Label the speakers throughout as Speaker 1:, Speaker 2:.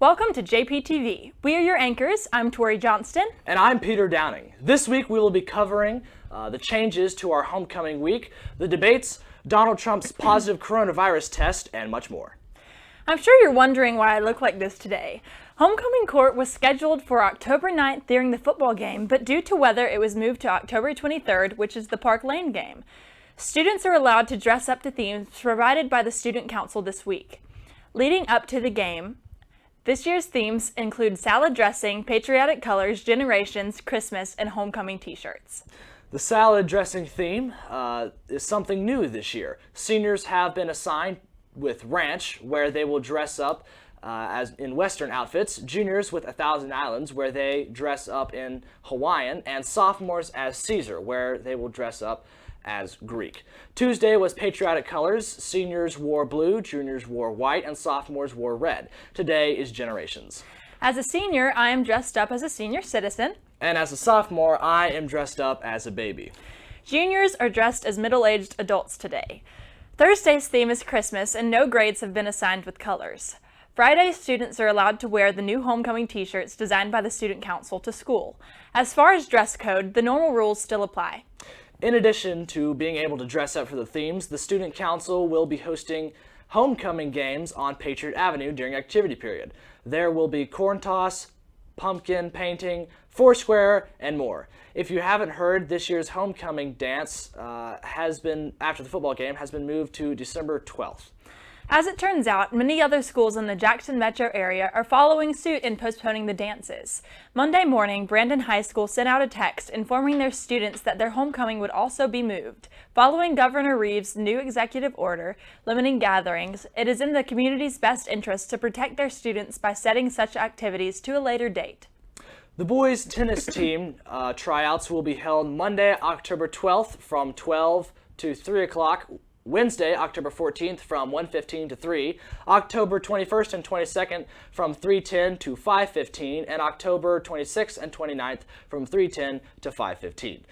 Speaker 1: Welcome to JPTV. We are your anchors. I'm Tori Johnston.
Speaker 2: And I'm Peter Downing. This week we will be covering the changes to our homecoming week, the debates, Donald Trump's positive coronavirus test, and much more.
Speaker 1: I'm sure you're wondering why I look like this today. Homecoming court was scheduled for October 9th during the football game, but due to weather it was moved to October 23rd, which is the Park Lane game. Students are allowed to dress up to themes provided by the Student Council this week. Leading up to the game, this year's themes include salad dressing, patriotic colors, generations, Christmas, and homecoming t-shirts.
Speaker 2: The salad dressing theme is something new this year. Seniors have been assigned with ranch, where they will dress up as in Western outfits, juniors with 1,000 Islands, where they dress up in Hawaiian, and sophomores as Caesar, where they will dress up as Greek. Tuesday was patriotic colors. Seniors wore blue, juniors wore white, and sophomores wore red. Today is generations.
Speaker 1: As a senior, I am dressed up as a senior citizen.
Speaker 2: And as a sophomore, I am dressed up as a baby.
Speaker 1: Juniors are dressed as middle-aged adults today. Thursday's theme is Christmas, and no grades have been assigned with colors. Friday, students are allowed to wear the new homecoming t-shirts designed by the Student Council to school. As far as dress code, the normal rules still apply.
Speaker 2: In addition to being able to dress up for the themes, the Student Council will be hosting homecoming games on Patriot Avenue during activity period. There will be corn toss, pumpkin painting, foursquare, and more. If you haven't heard, this year's homecoming dance after the football game, has been moved to December 12th.
Speaker 1: As it turns out, many other schools in the Jackson metro area are following suit in postponing the dances. Monday morning, Brandon High School sent out a text informing their students that their homecoming would also be moved. Following Governor Reeves' new executive order limiting gatherings, it is in the community's best interest to protect their students by setting such activities to a later date.
Speaker 2: The boys' tennis team tryouts will be held Monday, October 12th from 12 to 3 o'clock. Wednesday, October 14th from 1:15 to 3, October 21st and 22nd from 3:10 to 5:15, and October 26th and 29th from 3:10 to 5:15.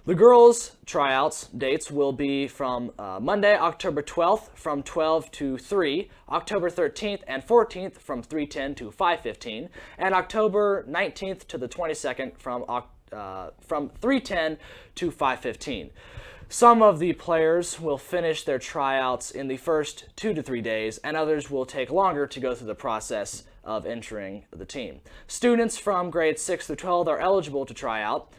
Speaker 2: The girls' tryouts dates will be from Monday, October 12th from 12 to 3, October 13th and 14th from 3:10 to 5:15, and October 19th to the 22nd from 3:10 to 5:15. Some of the players will finish their tryouts in the first 2 to 3 days, and others will take longer to go through the process of entering the team. Students from grades 6 through 12 are eligible to try out.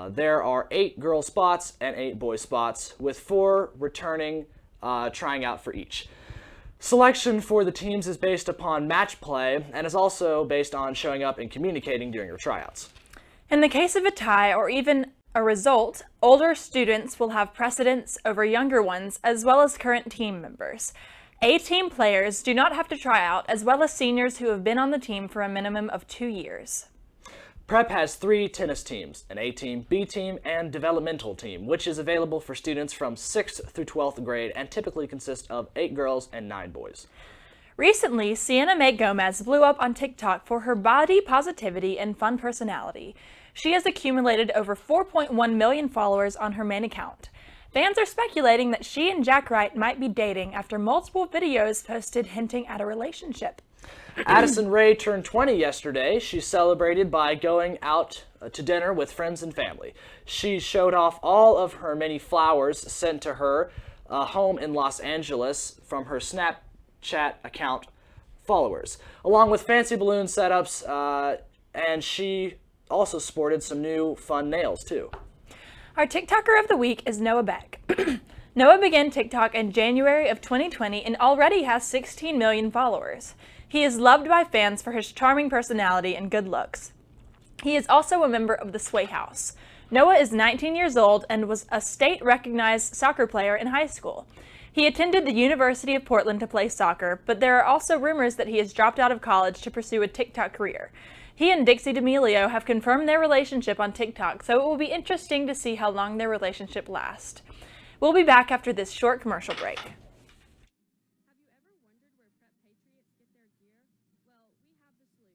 Speaker 2: There are 8 girl spots and 8 boy spots, with 4 returning trying out for each. Selection for the teams is based upon match play and is also based on showing up and communicating during your tryouts.
Speaker 1: In the case of a tie or even a result, older students will have precedence over younger ones as well as current team members. A-team players do not have to try out, as well as seniors who have been on the team for a minimum of 2 years.
Speaker 2: Prep has 3 tennis teams, an A-team, B-team, and developmental team, which is available for students from 6th through 12th grade and typically consists of 8 girls and 9 boys.
Speaker 1: Recently, Sienna Mae Gomez blew up on TikTok for her body positivity and fun personality. She has accumulated over 4.1 million followers on her main account. Fans are speculating that she and Jack Wright might be dating after multiple videos posted hinting at a relationship.
Speaker 2: Addison Rae turned 20 yesterday. She celebrated by going out to dinner with friends and family. She showed off all of her many flowers sent to her home in Los Angeles from her Snapchat account followers, along with fancy balloon setups, and she also sported some new fun nails too.
Speaker 1: Our TikToker of the week is Noah Beck. Noah began TikTok in January of 2020 and already has 16 million followers. He is loved by fans for his charming personality and good looks. He is also a member of the Sway House. Noah is 19 years old and was a state-recognized soccer player in high school. He attended the University of Portland to play soccer, but there are also rumors that he has dropped out of college to pursue a TikTok career. He and Dixie D'Amelio have confirmed their relationship on TikTok, so it will be interesting to see how long their relationship lasts. We'll be back after this short commercial break.
Speaker 3: Have you ever wondered where Prep Patriots get their gear? Well, we have the solution,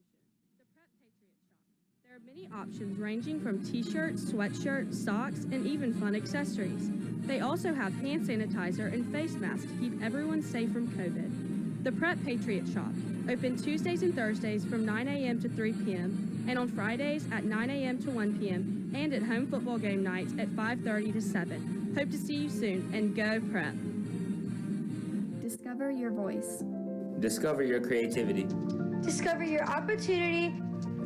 Speaker 3: the Prep Patriot Shop. There are many options ranging from t-shirts, sweatshirts, socks, and even fun accessories. They also have hand sanitizer and face masks to keep everyone safe from COVID. The Prep Patriot Shop, open Tuesdays and Thursdays from 9 a.m. to 3 p.m. and on Fridays at 9 a.m. to 1 p.m. and at home football game nights at 5:30 to 7. Hope to see you soon, and go Prep.
Speaker 4: Discover your voice.
Speaker 5: Discover your creativity.
Speaker 6: Discover your opportunity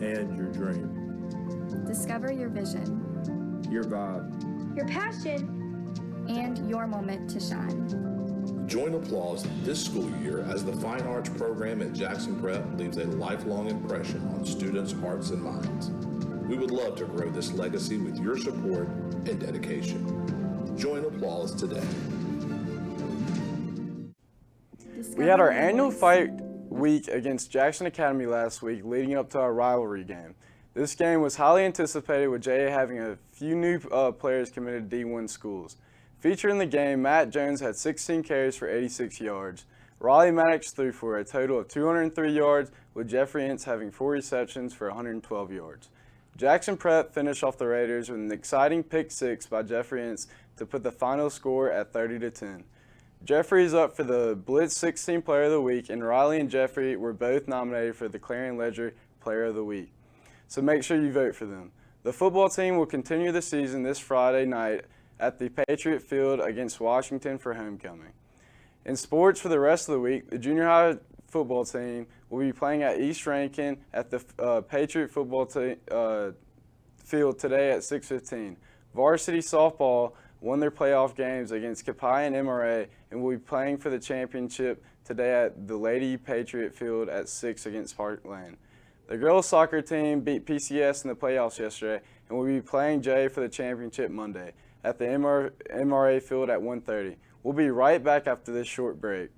Speaker 7: and your dream.
Speaker 4: Discover your vision.
Speaker 7: Your vibe.
Speaker 6: Your passion.
Speaker 4: And your moment to shine.
Speaker 8: Join Applause this school year as the Fine Arts program at Jackson Prep leaves a lifelong impression on students' hearts and minds. We would love to grow this legacy with your support and dedication. Join Applause today.
Speaker 9: We had our annual fight week against Jackson Academy last week, leading up to our rivalry game. This game was highly anticipated, with JA having a few new players committed to D1 schools. Featured in the game, Matt Jones had 16 carries for 86 yards. Raleigh Maddox threw for a total of 203 yards, with Jeffrey Ince having 4 receptions for 112 yards. Jackson Prep finished off the Raiders with an exciting pick six by Jeffrey Ince to put the final score at 30-10. Jeffrey is up for the Blitz 16 Player of the Week, and Riley and Jeffrey were both nominated for the Clarion Ledger Player of the Week. So make sure you vote for them. The football team will continue the season this Friday night at the Patriot Field against Washington for homecoming. In sports for the rest of the week, the junior high football team will be playing at East Rankin at the Patriot football field today at 6:15. Varsity softball won their playoff games against Copiah and MRA and will be playing for the championship today at the Lady Patriot Field at 6 against Park Lane. The girls soccer team beat PCS in the playoffs yesterday and will be playing J for the championship Monday at the MRA Field at 1:30. We'll be right back after this short break.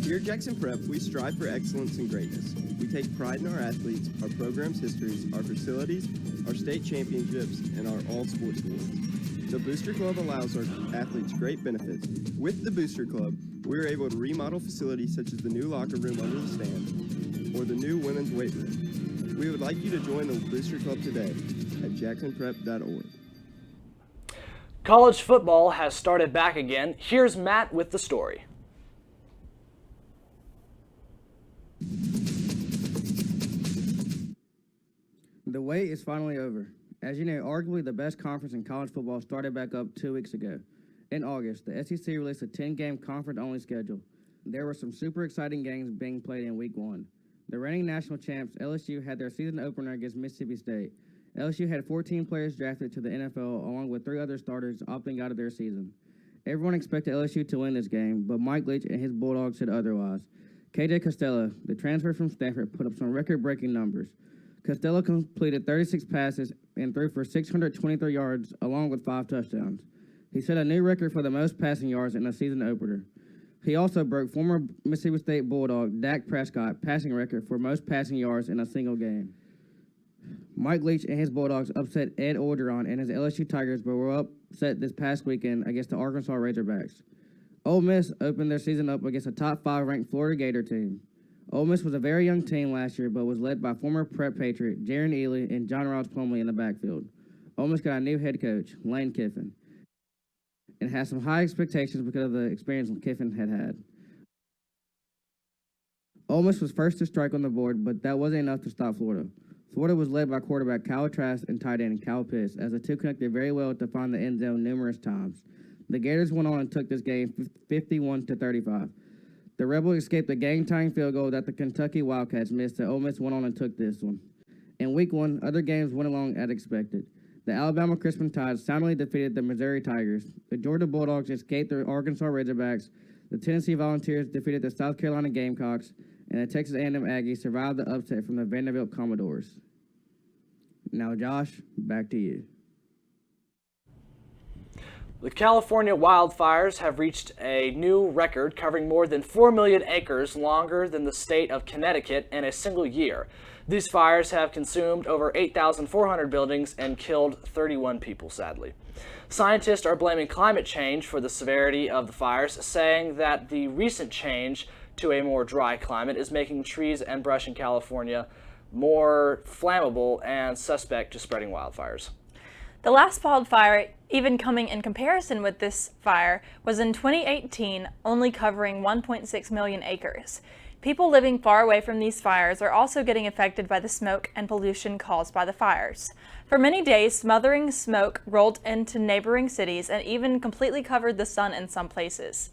Speaker 10: Here at Jackson Prep, we strive for excellence and greatness. We take pride in our athletes, our program's histories, our facilities, our state championships, and our all sports awards. The Booster Club allows our athletes great benefits. With the Booster Club, we are able to remodel facilities such as the new locker room under the stand or the new women's weight room. We would like you to join the Booster Club today at jacksonprep.org.
Speaker 2: College football has started back again. Here's Matt with the story.
Speaker 11: The wait is finally over. As you know, arguably the best conference in college football started back up 2 weeks ago. In August, the SEC released a 10-game conference-only schedule. There were some super exciting games being played in Week 1. The reigning national champs, LSU, had their season opener against Mississippi State. LSU had 14 players drafted to the NFL, along with 3 other starters opting out of their season. Everyone expected LSU to win this game, but Mike Leach and his Bulldogs said otherwise. KJ Costello, the transfer from Stanford, put up some record-breaking numbers. Costello completed 36 passes and threw for 623 yards, along with 5 touchdowns. He set a new record for the most passing yards in a season opener. He also broke former Mississippi State Bulldog Dak Prescott passing record for most passing yards in a single game. Mike Leach and his Bulldogs upset Ed Orgeron and his LSU Tigers, but were upset this past weekend against the Arkansas Razorbacks. Ole Miss opened their season up against a top 5 ranked Florida Gator team. Ole Miss was a very young team last year, but was led by former Prep Patriot Jaron Ely and John Ross Plumlee in the backfield. Ole Miss got a new head coach, Lane Kiffin, and has some high expectations because of the experience Kiffin had. Ole Miss was first to strike on the board, but that wasn't enough to stop Florida. Florida was led by quarterback Kyle Trask and tight end Kyle Pitts, as the two connected very well to find the end zone numerous times. The Gators went on and took this game 51-35. The Rebels escaped a game-tying field goal that the Kentucky Wildcats missed, so Ole Miss went on and took this one. In Week 1, other games went along as expected. The Alabama Crimson Tide soundly defeated the Missouri Tigers. The Georgia Bulldogs escaped the Arkansas Razorbacks. The Tennessee Volunteers defeated the South Carolina Gamecocks, and the Texas A&M Aggies survived the upset from the Vanderbilt Commodores. Now, Josh, back to you.
Speaker 2: The California wildfires have reached a new record, covering more than 4 million acres, longer than the state of Connecticut in a single year. These fires have consumed over 8,400 buildings and killed 31 people, sadly. Scientists are blaming climate change for the severity of the fires, saying that the recent change to a more dry climate is making trees and brush in California more flammable and suspect to spreading wildfires.
Speaker 1: The last wildfire, even coming in comparison with this fire, was in 2018, only covering 1.6 million acres. People living far away from these fires are also getting affected by the smoke and pollution caused by the fires. For many days, smothering smoke rolled into neighboring cities and even completely covered the sun in some places.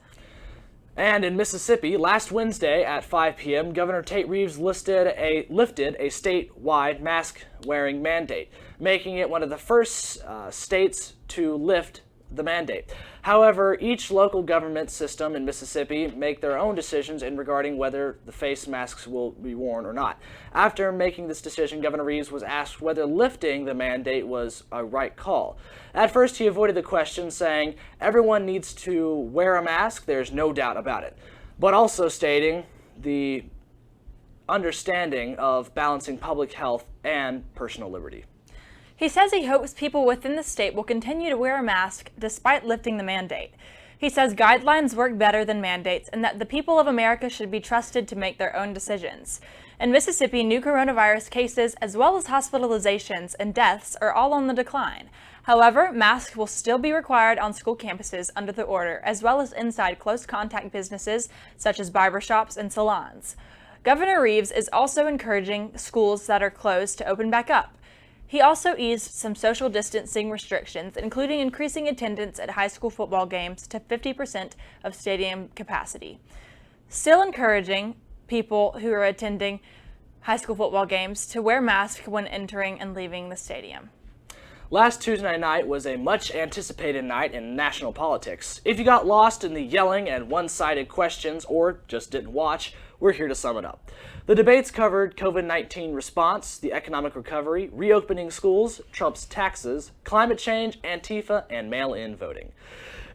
Speaker 2: And in Mississippi, last Wednesday at 5 p.m., Governor Tate Reeves lifted a statewide mask-wearing mandate, making it one of the first states to lift the mandate. However, each local government system in Mississippi make their own decisions in regarding whether the face masks will be worn or not. After making this decision, Governor Reeves was asked whether lifting the mandate was a right call. At first, he avoided the question, saying, "Everyone needs to wear a mask, there's no doubt about it," but also stating the understanding of balancing public health and personal liberty.
Speaker 1: He says he hopes people within the state will continue to wear a mask despite lifting the mandate. He says guidelines work better than mandates and that the people of America should be trusted to make their own decisions. In Mississippi, new coronavirus cases as well as hospitalizations and deaths are all on the decline. However, masks will still be required on school campuses under the order, as well as inside close contact businesses such as barbershops and salons. Governor Reeves is also encouraging schools that are closed to open back up. He also eased some social distancing restrictions, including increasing attendance at high school football games to 50% of stadium capacity. Still encouraging people who are attending high school football games to wear masks when entering and leaving the stadium.
Speaker 2: Last Tuesday night was a much anticipated night in national politics. If you got lost in the yelling and one-sided questions or just didn't watch, we're here to sum it up. The debates covered COVID-19 response, the economic recovery, reopening schools, Trump's taxes, climate change, Antifa, and mail-in voting.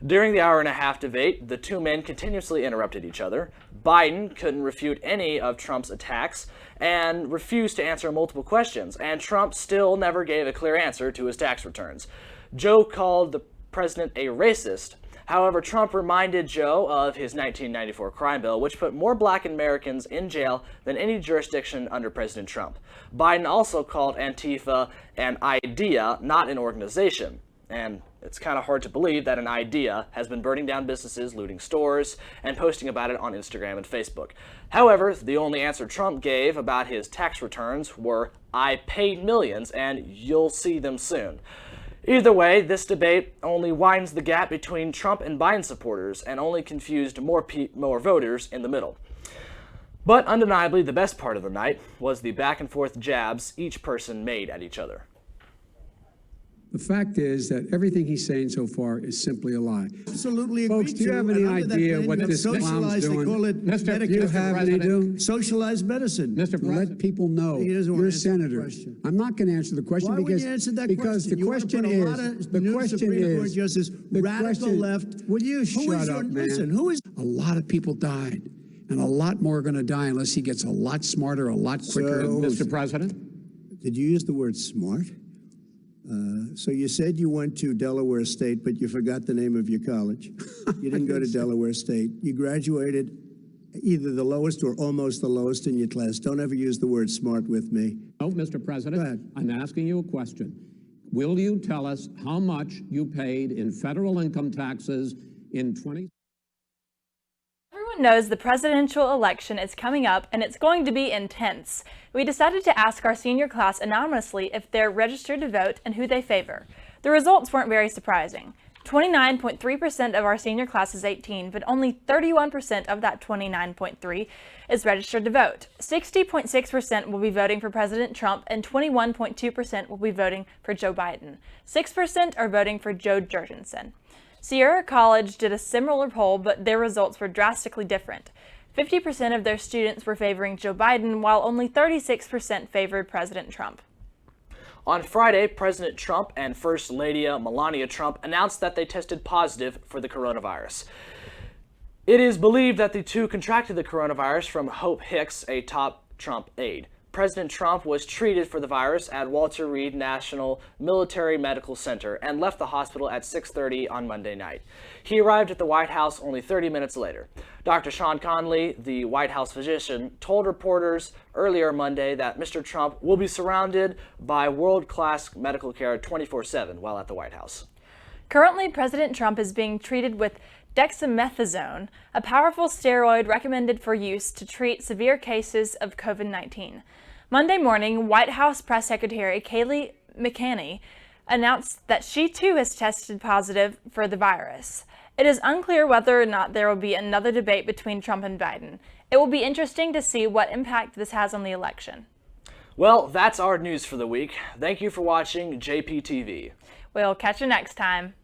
Speaker 2: During the hour-and-a-half debate, the two men continuously interrupted each other. Biden couldn't refute any of Trump's attacks and refused to answer multiple questions, and Trump still never gave a clear answer to his tax returns. Joe called the president a racist. However, Trump reminded Joe of his 1994 crime bill, which put more black Americans in jail than any jurisdiction under President Trump. Biden also called Antifa an idea, not an organization. And it's kind of hard to believe that an idea has been burning down businesses, looting stores, and posting about it on Instagram and Facebook. However, the only answer Trump gave about his tax returns were, "I paid millions and you'll see them soon." Either way, this debate only widens the gap between Trump and Biden supporters and only confused more voters in the middle. But undeniably, the best part of the night was the back-and-forth jabs each person made at each other.
Speaker 12: The fact is that everything he's saying so far is simply a lie.
Speaker 13: Absolutely.
Speaker 12: Folks, do you have any idea what this clown's doing?
Speaker 13: Call it
Speaker 12: Do you have any idea?
Speaker 13: socialized medicine.
Speaker 12: Mr. President, let people know you're a senator. I'm not going to answer the question because the question is radical left. Will you shut up, man?
Speaker 13: Listen, who is
Speaker 12: a lot of people died, and a lot more are going to die unless he gets a lot smarter, a lot quicker.
Speaker 13: Mr. President, did you use the word smart? So you said you went to Delaware State, but you forgot the name of your college. You didn't go to Delaware State. You graduated either the lowest or almost the lowest in your class. Don't ever use the word smart with me.
Speaker 14: Oh, Mr. President, I'm asking you a question. Will you tell us how much you paid in federal income taxes in 20...
Speaker 1: Everyone knows the presidential election is coming up and it's going to be intense. We decided to ask our senior class anonymously if they're registered to vote and who they favor. The results weren't very surprising. 29.3% of our senior class is 18, but only 31% of that 29.3 is registered to vote. 60.6% will be voting for President Trump and 21.2% will be voting for Joe Biden. 6% are voting for Joe Jurgensen. Sierra College did a similar poll, but their results were drastically different. 50% of their students were favoring Joe Biden, while only 36% favored President Trump.
Speaker 2: On Friday, President Trump and First Lady Melania Trump announced that they tested positive for the coronavirus. It is believed that the two contracted the coronavirus from Hope Hicks, a top Trump aide. President Trump was treated for the virus at Walter Reed National Military Medical Center and left the hospital at 6:30 on Monday night. He arrived at the White House only 30 minutes later. Dr. Sean Conley, the White House physician, told reporters earlier Monday that Mr. Trump will be surrounded by world-class medical care 24/7 while at the White House.
Speaker 1: Currently, President Trump is being treated with dexamethasone, a powerful steroid recommended for use to treat severe cases of COVID-19. Monday morning, White House Press Secretary Kayleigh McEnany announced that she too has tested positive for the virus. It is unclear whether or not there will be another debate between Trump and Biden. It will be interesting to see what impact this has on the election.
Speaker 2: Well, that's our news for the week. Thank you for watching JPTV.
Speaker 1: We'll catch you next time.